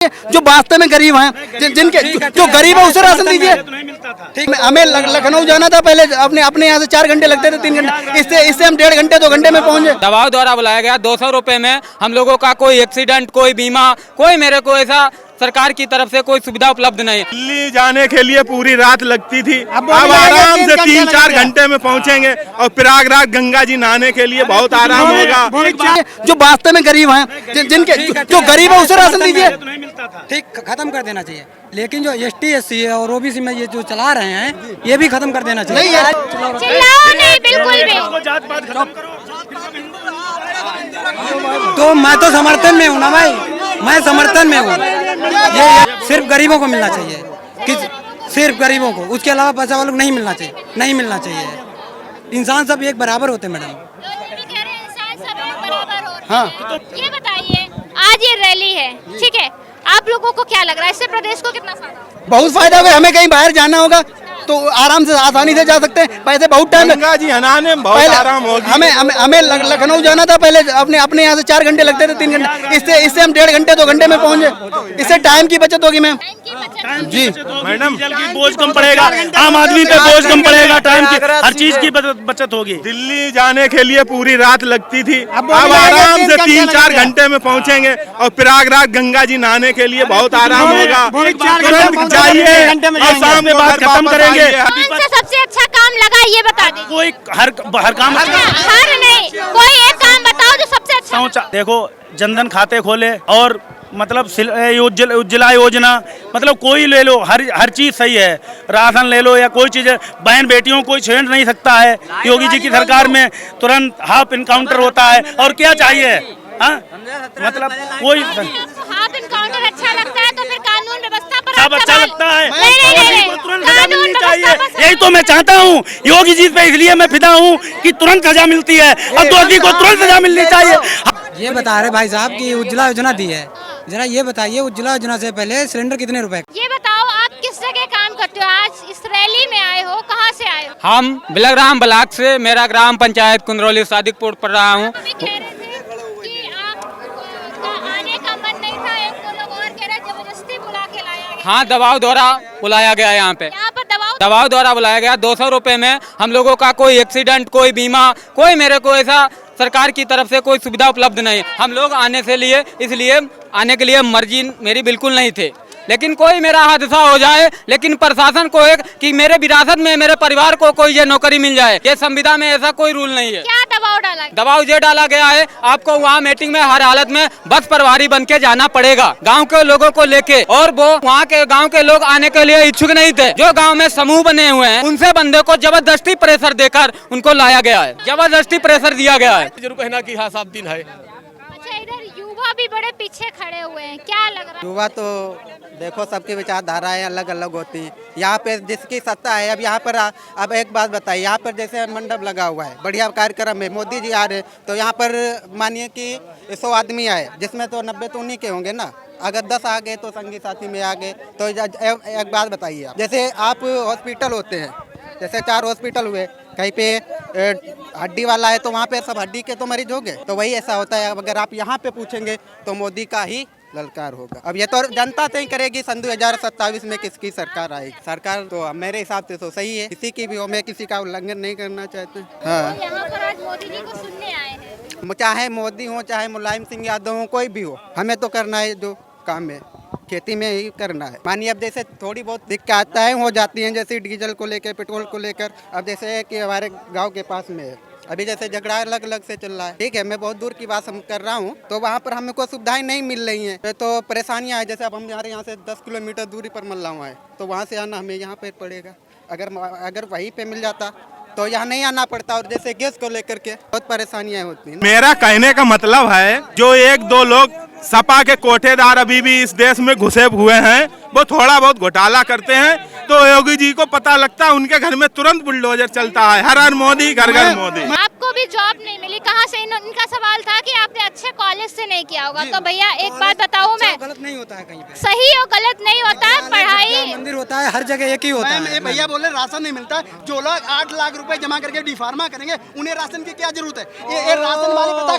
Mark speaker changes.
Speaker 1: जो वास्तव में गरीब हैं, जिनके जो गरीब है उसे राशन दीजिए। ठीक, हमें लखनऊ जाना था पहले, अपने यहाँ से 4 घंटे लगते थे, 3 घंटे, इससे हम 1.5 घंटे 2 घंटे में पहुँचे।
Speaker 2: दबाव द्वारा बुलाया गया 200 रुपए में हम लोगों का कोई एक्सीडेंट, कोई बीमा, कोई मेरे को ऐसा सरकार की तरफ से कोई सुविधा उपलब्ध नहीं।
Speaker 3: दिल्ली जाने के लिए पूरी रात लगती थी, अब आराम से 3-4 घंटे में पहुंचेंगे और प्रयागराज गंगा जी नहाने के लिए बहुत आराम होगा।
Speaker 1: जो वास्तव में गरीब हैं, जिनके जो गरीब है उसे राशन दीजिए।
Speaker 4: ठीक, खत्म कर देना चाहिए। लेकिन जो ST SC और OBC में ये जो चला रहे हैं, ये भी खत्म कर देना चाहिए।
Speaker 5: चिल्लाओ नहीं, बिल्कुल भी।
Speaker 4: तो मैं तो समर्थन में हूँ ना भाई, मैं समर्थन में हूँ। ये सिर्फ गरीबों को मिलना चाहिए, कि सिर्फ गरीबों को, उसके अलावा पैसा वालों को नहीं मिलना चाहिए, नहीं मिलना चाहिए। इंसान सब एक बराबर होते हैं मैडम।
Speaker 1: हाँ,
Speaker 5: ये बताइए, आज ये रैली है, ठीक है, आप लोगों को क्या लग रहा है, इससे प्रदेश को कितना फायदा?
Speaker 1: बहुत फायदा होगा। हमें कहीं बाहर जाना होगा तो आराम से आसानी से जा सकते हैं। पैसे बहुत टाइम,
Speaker 3: गंगा जी नहाने में बहुत आराम होगी।
Speaker 1: हमें लखनऊ जाना था पहले, अपने यहाँ से 4 घंटे लगते थे, 3 घंटे, इससे हम 1.5 घंटे 2 घंटे में पहुँचे। इससे टाइम की बचत होगी मैम जी।
Speaker 3: मैडम
Speaker 6: बोझ कम पड़ेगा, आम आदमी पे बोझ कम पड़ेगा, टाइम की हर चीज की बचत होगी।
Speaker 3: दिल्ली जाने के लिए पूरी रात लगती थी, अब आराम से 3-4 घंटे में पहुंचेंगे और प्रयागराज गंगा जी नहाने के लिए बहुत आराम होगा। तुरंत जाइए और शाम में बात खत्म करेंगे।
Speaker 5: कौन सा सबसे अच्छा काम लगा ये बता दीजिए।
Speaker 6: कोई हर काम
Speaker 5: हर नहीं, कोई एक काम बताओ जो सबसे अच्छा।
Speaker 6: शौचा देखो, जनधन खाते खोले और मतलब उज्ज्वला योजना, मतलब कोई ले लो, हर चीज सही है। राशन ले लो या कोई चीज, बहन बेटियों को छेड़ नहीं सकता है। योगी जी की सरकार में तुरंत हाफ इनकाउंटर होता है, और क्या चाहिए? हाँ, मतलब कोई
Speaker 5: हाफ इनकाउंटर अच्छा लगता है तो फिर कानून व्यवस्था पर
Speaker 6: सब अच्छा लगता है।
Speaker 5: नहीं,
Speaker 6: तुरंत सजा मिलनी चाहिए, यही तो मैं चाहता हूँ। योगी जी पे इसलिए मैं फिदा हूँ कि तुरंत सजा मिलती है और दोषी को तुरंत सजा मिलनी चाहिए।
Speaker 4: ये बता रहे भाई साहब की उज्ज्वला योजना दी है, जरा ये बताइए उज्ज्वला योजना से पहले सिलेंडर कितने रुपए?
Speaker 5: ये बताओ, आप किस जगह काम करते हो? आज इस रैली में आए हो, कहाँ से आए हो?
Speaker 2: हम बिलग्राम ब्लॉक से, मेरा ग्राम पंचायत कुंदरौली सादिकपुर पढ़ रहा हूँ।
Speaker 5: अभी कह रहे थे कि आपका आने का मन नहीं था, एक दो लोग और कह रहे जबरदस्ती बुला के लाया गया।
Speaker 2: हाँ, दबाव द्वारा बुलाया गया यहाँ पे।
Speaker 5: यहाँ पर
Speaker 2: दबाव द्वारा बुलाया गया 200 रुपए में हम लोगों का कोई एक्सीडेंट, कोई बीमा, कोई मेरे को ऐसा सरकार की तरफ से कोई सुविधा उपलब्ध नहीं। हम लोग आने से लिए, इसलिए आने के लिए मर्जी मेरी बिल्कुल नहीं थे, लेकिन कोई मेरा हादसा हो जाए, लेकिन प्रशासन को एक कि मेरे विरासत में मेरे परिवार को कोई ये नौकरी मिल जाए, ये संविदा में ऐसा कोई रूल नहीं है।
Speaker 5: क्या दबाव डाला?
Speaker 2: दबाव ये डाला गया है, आपको वहाँ मीटिंग में हर हालत में बस प्रभारी बन के जाना पड़ेगा गांव के लोगों को लेके, और वो वहाँ के गांव के लोग आने के लिए इच्छुक नहीं थे। जो गांव में समूह बने हुए हैं, उनसे बंदे को जबरदस्ती प्रेशर देकर उनको लाया गया है, जबरदस्ती प्रेशर दिया गया है।
Speaker 7: जरूर कहना कि हाँ, साफ दिन है।
Speaker 5: अच्छा, इधर युवा भी बड़े पीछे खड़े हुए हैं, क्या लग रहा है?
Speaker 8: युवा तो देखो, सबकी विचारधाराएं अलग अलग होती हैं। यहाँ पे जिसकी सत्ता है, अब यहाँ पर अब एक बात बताइए, यहाँ पर जैसे मंडप लगा हुआ है, बढ़िया कार्यक्रम है, मोदी जी आ रहे, तो यहाँ पर मानिए कि 100 आदमी आए, जिसमें तो 90 तो उन्हीं के होंगे ना। अगर 10 आ गए तो संगी साथी में आ गए। तो एक बात बताइए, आप जैसे आप हॉस्पिटल होते हैं, जैसे 4 हॉस्पिटल हुए, कहीं पे हड्डी वाला है तो वहाँ पे सब हड्डी के तो मरीज हो गए। तो वही ऐसा होता है, अगर आप यहाँ पे पूछेंगे तो मोदी का ही ललकार होगा। अब ये तो जनता तय करेगी सन 2027 में किसकी सरकार आएगी। सरकार तो मेरे हिसाब से तो सही है, किसी की भी हो, मैं किसी का उल्लंघन नहीं करना चाहते। हाँ,
Speaker 5: तो यहाँ पर आज मोदी जी को सुनने आए हैं।
Speaker 8: चाहे मोदी हो, चाहे मुलायम सिंह यादव हो, कोई भी हो, हमें तो करना है जो काम है, खेती में ही करना है। मानिए अब जैसे थोड़ी बहुत दिक्कतें हो जाती हैं, जैसे डीजल को लेकर, पेट्रोल को लेकर। अब जैसे है कि हमारे गांव के पास में है, अभी जैसे झगड़ा अलग अलग से चल रहा है, ठीक है, मैं बहुत दूर की बात कर रहा हूँ, तो वहाँ पर हमें कोई सुविधाएं नहीं मिल रही हैं, तो परेशानियाँ है। जैसे अब हम हमारे यहाँ से 10 किलोमीटर दूरी पर मल्लावा है, तो वहाँ से आना हमें यहाँ पे पड़ेगा। अगर वहीं पे मिल जाता तो यहाँ नहीं आना पड़ता। और जैसे गैस को लेकर के बहुत परेशानियां होती हैं।
Speaker 3: मेरा कहने का मतलब है, जो 1-2 लोग सपा के कोठेदार अभी भी इस देश में घुसे हुए हैं, वो थोड़ा बहुत घोटाला करते हैं, तो योगी जी को पता लगता है, उनके घर में तुरंत बुलडोजर चलता है। हर हर मोदी, घर घर मोदी।
Speaker 5: आपको भी जॉब नहीं मिली, कहाँ से? इनका सवाल था कि आपने अच्छे कॉलेज से नहीं किया होगा। तो भैया एक बात बताऊँ मैं,
Speaker 4: गलत नहीं होता है कहीं पे,
Speaker 5: सही और गलत नहीं होता है, पढ़ाई
Speaker 4: मंदिर होता है, हर जगह एक ही होता है।
Speaker 1: भैया बोले राशन नहीं मिलता, जो लोग 8 लाख रुपए जमा करके डी फार्मा करेंगे, उन्हें राशन की क्या जरूरत है? ये राशन वाले पता